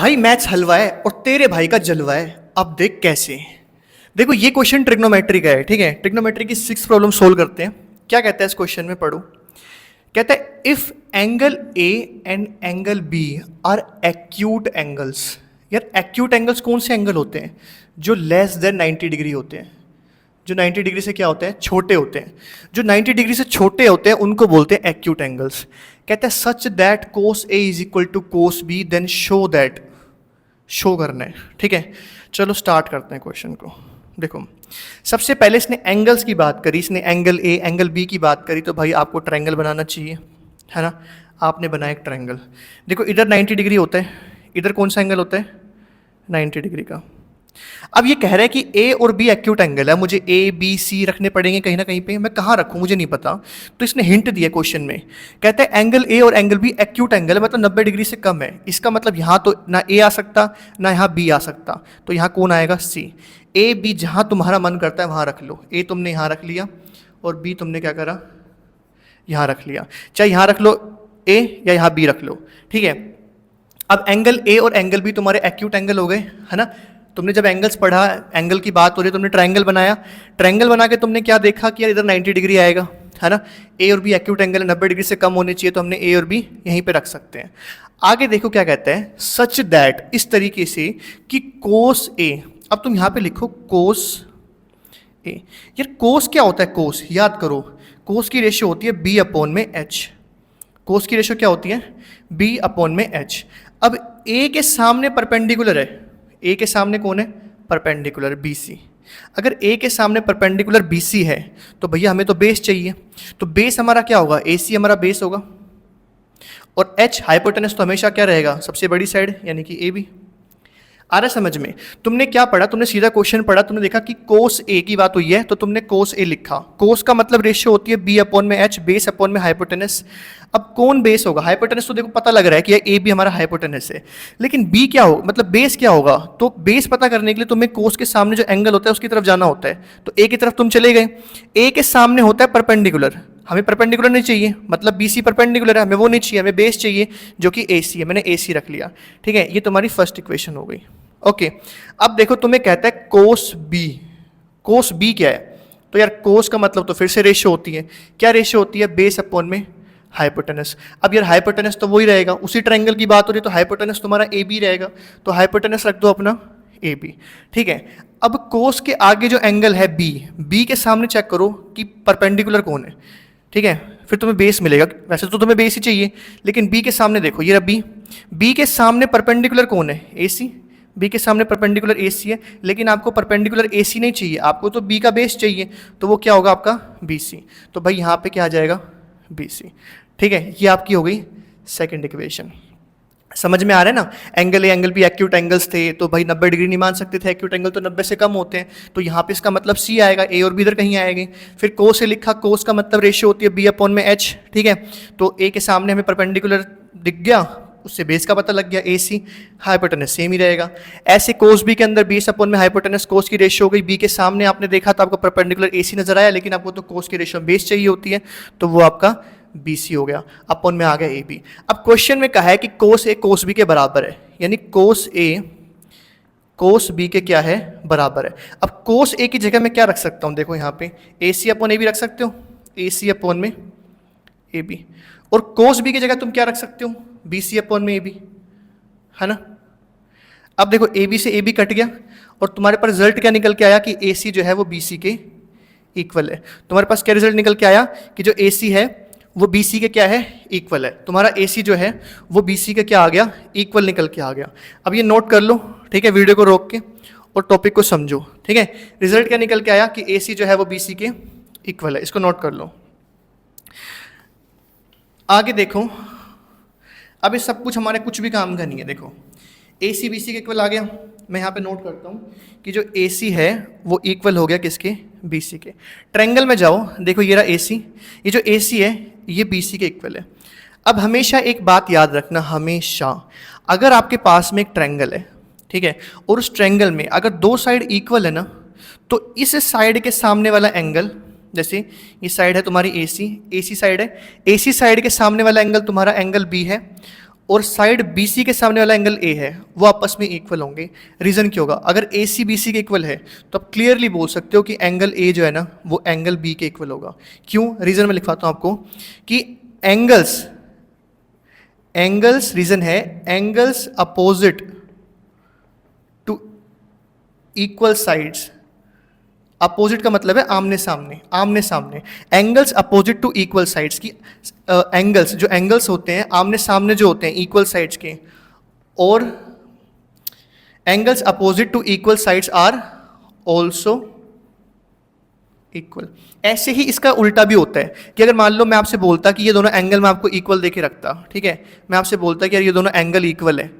भाई मैथ्स हलवा है और तेरे भाई का जलवा है। अब देख कैसे। देखो ये क्वेश्चन ट्रिग्नोमेट्री का है, ठीक है। ट्रिग्नोमेट्री की 6 प्रॉब्लम सोल्व करते हैं। क्या कहता है इस क्वेश्चन में, पढ़ो। कहता है if angle A and angle B are acute angles. यार एक्यूट एंगल्स कौन से एंगल होते हैं? जो लेस देन 90 डिग्री होते हैं। जो 90 डिग्री से क्या होते हैं? छोटे होते हैं। जो 90 डिग्री से छोटे होते हैं उनको बोलते हैं एक्यूट एंगल्स। कहता है such that cos A is equal to cos B then show that. Show करना है, ठीक है। चलो स्टार्ट करते हैं क्वेश्चन को। देखो सबसे पहले इसने एंगल्स की बात करी, इसने एंगल ए एंगल बी की बात करी, तो भाई आपको ट्रायंगल बनाना चाहिए, है ना। आपने बनाया एक ट्रायंगल। देखो इधर 90 डिग्री होता है, इधर कौन सा एंगल होता है? 90 डिग्री का। अब ये कह रहा है कि ए और बी एक्यूट एंगल है, मुझे ए बी सी रखने पड़ेंगे कहीं ना कहीं पे। मैं कहाँ रखूँ मुझे नहीं पता, तो इसने हिंट दिया क्वेश्चन में। कहता है एंगल ए और एंगल बी एक्यूट एंगल है, मतलब 90 डिग्री से कम है। इसका मतलब यहाँ तो ना ए आ सकता ना यहाँ बी आ सकता, तो यहाँ कौन आएगा? सी। ए बी जहाँ तुम्हारा मन करता है वहाँ रख लो। ए तुमने यहाँ रख लिया और बी तुमने क्या करा? यहाँ रख लिया। चाहे यहाँ रख लो ए या यहाँ बी रख लो, ठीक है। अब एंगल ए और एंगल बी तुम्हारे एक्यूट एंगल हो गए, है ना। तुमने जब एंगल्स पढ़ा, एंगल की बात हो रही है, तुमने ट्रायंगल बनाया। ट्रायंगल बना के तुमने क्या देखा कि यार इधर 90 डिग्री आएगा, है ना। ए और बी एक्यूट एंगल है, 90 डिग्री से कम होने चाहिए, तो हमने ए और बी यहीं पे रख सकते हैं। आगे देखो क्या कहता है, सच दैट, इस तरीके से कि कोस ए। अब तुम यहाँ पे लिखो कोस ए। यार कोस क्या होता है? कोस याद करो, कोस की रेशियो होती है बी अपॉन में एच। कोस की रेशियो क्या होती है? बी अपॉन में एच। अब ए के सामने परपेंडिकुलर है, ए के सामने कौन है? Perpendicular B C. अगर ए के सामने परपेंडिकुलर बी सी है तो भैया हमें तो बेस चाहिए, तो बेस हमारा क्या होगा? ए सी हमारा बेस होगा, और एच हाइपोटेनस तो हमेशा क्या रहेगा? सबसे बड़ी साइड, यानी कि ए बी। आ रहा समझ में? तुमने क्या पढ़ा? तुमने सीधा क्वेश्चन पढ़ा, तुमने देखा कि कोस ए की बात हुई है तो तुमने कोस ए लिखा। कोस का मतलब रेशियो होती है बी अपॉन में एच, बेस अपॉन में हाइपोटेनस। अब कौन बेस होगा? हाइपोटेनस तो देखो पता लग रहा है कि ए बी हमारा हाइपोटेनस है, लेकिन बी क्या होगा, मतलब बेस क्या होगा? तो बेस पता करने के लिए तुम्हें कोस के सामने जो एंगल होता है उसकी तरफ जाना होता है। तो ए की तरफ तुम चले गए, ए के सामने होता है परपेंडिकुलर। हमें परपेंडिकुलर नहीं चाहिए, मतलब बी सी परपेंडिकुलर है, हमें वो नहीं चाहिए, हमें बेस चाहिए जो कि ए सी है। मैंने ए सी रख लिया, ठीक है। ये तुम्हारी फर्स्ट इक्वेशन हो गई। ओके अब देखो तुम्हें कहता है कोस बी। कोस बी क्या है? तो यार कोस का मतलब तो फिर से रेशियो होती है। क्या रेशियो होती है? बेस अपॉन में हाइपोटेनस। अब यार हाइपोटेनस तो वही रहेगा, उसी ट्रायंगल की बात हो रही है, तो हाइपोटेनस तुम्हारा ए बी रहेगा, तो हाइपोटेनस रख दो अपना ए बी, ठीक है। अब कोस के आगे जो एंगल है बी, बी के सामने चेक करो कि परपेंडिकुलर कौन है, ठीक है। फिर तुम्हें बेस मिलेगा। वैसे तो तुम्हें बेस ही चाहिए, लेकिन बी के सामने देखो, ये रहा बी। बी के सामने परपेंडिकुलर कौन है? ए सी। बी के सामने परपेंडिकुलर ए सी है, लेकिन आपको परपेंडिकुलर ए सी नहीं चाहिए, आपको तो बी का बेस चाहिए, तो वो क्या होगा आपका? B C. तो भाई यहाँ पे क्या आ जाएगा? बी सी, ठीक है। ये आपकी हो गई सेकंड इक्वेशन। समझ में आ रहा है ना? Angle A angle B acute angles थे, तो भाई 90 डिग्री नहीं मान सकते थे, एक्यूट एंगल तो 90 से कम होते हैं, तो यहाँ पे इसका मतलब सी आएगा, ए और बी इधर कहीं आएंगे। फिर कोस से लिखा, कोस का मतलब रेशियो होती है बी अपॉन में एच, ठीक है। तो ए के सामने हमें परपेंडिकुलर दिख गया, उससे बेस का पता लग गया, ए सी। हाइपोटेनस सेम ही रहेगा। ऐसे कोस बी के अंदर बेस अपॉन में हाइपोटेनस, कोस की रेशियो हो गई। बी के सामने आपने देखा तो आपको परपेंडिकुलर ए सी नजर आया, लेकिन आपको तो कोस की रेशियो बेस चाहिए होती है, तो वो आपका बी सी हो गया। अपॉन में आ गया ए बी। अब क्वेश्चन में कहा है कि कोस ए कोस बी के बराबर है, यानी कोस ए कोस बी के क्या है? बराबर है। अब कोस ए की जगह मैं क्या रख सकता हूँ? देखो यहाँ पे ए सी अपॉन ए बी रख सकते हो, ए सी अपॉन में ए बी। और कोस बी की जगह तुम क्या रख सकते हो? बी सी अपॉन में ए बी, है ना। अब देखो ए बी से ए बी कट गया, और तुम्हारे पास रिजल्ट क्या निकल के आया कि ए सी जो है वो बी सी के इक्वल है। तुम्हारे पास क्या रिजल्ट निकल के आया कि जो ए सी है वो बी सी के क्या है? इक्वल है। तुम्हारा ए सी जो है वो बी सी के क्या आ गया? इक्वल निकल के आ गया। अब ये नोट कर लो, ठीक है, वीडियो को रोक के, और टॉपिक को समझो, ठीक है। रिजल्ट क्या निकल के आया कि ए सी जो है वो बी सी के इक्वल है, इसको नोट कर लो। आगे देखो, अब ये सब कुछ हमारे कुछ भी काम का नहीं है। देखो ए सी बी सी के इक्वल आ गया, मैं यहाँ पे नोट करता हूँ कि जो ए सी है वो इक्वल हो गया किसके? बी सी के। ट्रायंगल में जाओ, देखो ये रहा ए सी, ये जो ए सी है ये बी सी के इक्वल है। अब हमेशा एक बात याद रखना, हमेशा अगर आपके पास में एक ट्रायंगल है, ठीक है, और उस ट्रायंगल में अगर दो साइड इक्वल है ना, तो इस साइड के सामने वाला एंगल, जैसे ये साइड है तुम्हारी ए सी साइड है, ए सी साइड के सामने वाला एंगल तुम्हारा एंगल बी है, और साइड BC के सामने वाला एंगल A है वो आपस में इक्वल होंगे। रीज़न क्या होगा? अगर AC BC के इक्वल है तो आप क्लियरली बोल सकते हो कि एंगल A जो है ना वो एंगल B के इक्वल होगा। क्यों? रीज़न मैं लिखवाता हूँ आपको कि एंगल्स रीज़न है angles opposite to equal sides. अपोजिट का मतलब है आमने सामने। Angles opposite to equal sides की एंगल्स जो एंगल्स होते हैं आमने सामने जो होते हैं इक्वल साइड्स के, और angles opposite to equal sides are also equal. ऐसे ही इसका उल्टा भी होता है कि अगर मान लो मैं आपसे बोलता कि ये दोनों एंगल मैं आपको इक्वल देके रखता, ठीक है, मैं आपसे बोलता कि यार ये दोनों एंगल इक्वल है,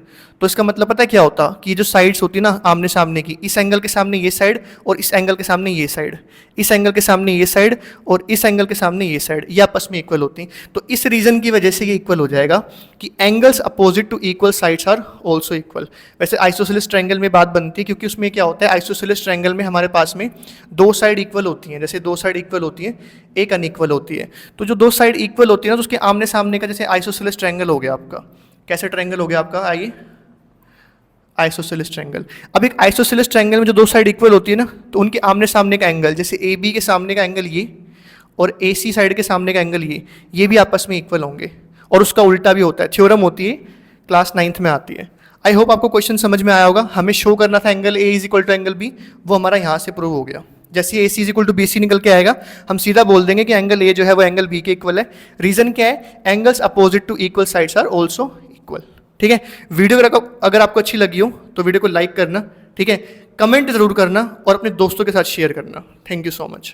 तो इसका मतलब पता है क्या होता कि जो साइड्स होती ना आमने सामने की, इस एंगल के सामने ये साइड और इस एंगल के सामने ये साइड, इस एंगल के सामने ये साइड और इस एंगल के सामने ये साइड, ये आपस में इक्वल होती। तो इस रीजन की वजह से ये इक्वल हो जाएगा कि angles opposite to equal sides are also equal. वैसे आइसोसेलेस ट्रायंगल में बात बनती है क्योंकि उसमें क्या होता है, आइसोसेलेस ट्रायंगल में हमारे पास में दो साइड इक्वल होती हैं। जैसे दो साइड इक्वल होती है, एक अनइक्वल होती है। तो जो दो साइड इक्वल होती है ना तो उसके आमने सामने का जैसे आइसोसेलेस ट्रायंगल हो गया आपका। कैसे ट्रायंगल हो गया आपका? आइए, आइसोसेलेस ट्रायंगल। अब एक आइसोसेलेस ट्रायंगल में जो दो साइड इक्वल होती है ना तो उनके आमने सामने का एंगल, जैसे AB के सामने का एंगल ये और AC साइड के सामने का एंगल ये भी आपस में इक्वल होंगे। और उसका उल्टा भी होता है, थ्योरम होती है, क्लास 9th में आती है। आई होप आपको क्वेश्चन समझ में आया होगा। हमें शो करना था angle A is equal to angle B, वो हमारा यहाँ से प्रूव हो गया। जैसे AC is equal to BC निकल के आएगा हम सीधा बोल देंगे कि एंगल A जो है वो एंगल B के इक्वल है। रीजन क्या है? Angles opposite to equal sides are also equal. ठीक है, वीडियो अगर आपको अच्छी लगी हो तो वीडियो को लाइक करना, ठीक है, कमेंट जरूर करना और अपने दोस्तों के साथ शेयर करना। Thank you so much.